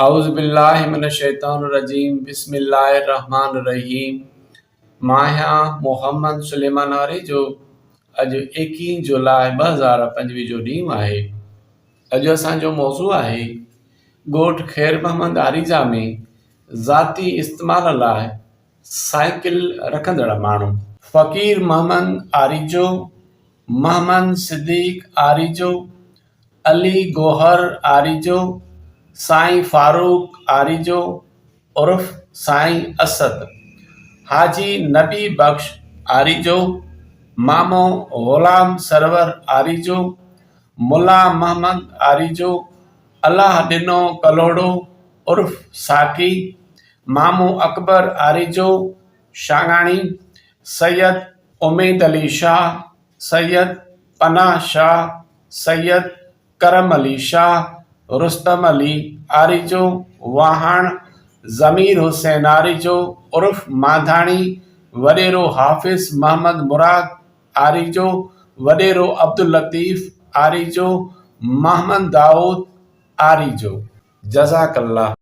औज़ुबिल्लाहिमिनश्शैतानिर्रजीम बिस्मिल्लाहिर्रहमानिर्रहीम। मां मोहम्मद सुलेमान आरिजो। अॼु 21 जुलाई 2025 जो ॾींहुं आहे। अॼु असांजो मौज़ू आहे ॻोठ ख़ैर मोहम्मद आरिजा में ज़ाती इस्तेमाल लाइ साइकिल रखंदड़ माण्हू। फ़कीर मोहम्मद आरिजो, मोहम्मद सिद्दीक़ आरिजो, अली गोहर आरिजो, साईं फारूक आरिजो उर्फ साईं असद, हाजी नबी बख्श आरिजो, मामो ग़ुलाम सरवर आरिजो, मुला मोहम्मद आरिजो, अल्लाह ॾिनो कलोड़ो उर्फ साकी, मामू अकबर आरिजो शांगाणी, सैयद उमेद अली शाह, सैयद पनाह शाह, सैयद करम अली शाह, रुस्तम अली आरिजो वाहण, ज़मीर हुसैन आरिजो उर्फ माधाणी, वडेरो हाफ़िज़ मोहम्मद मुराद आरिजो, वडेरो अब्दुल लतीफ़ आरिजो, मोहम्मद दाऊद आरिजो। जज़ाकल्लाह।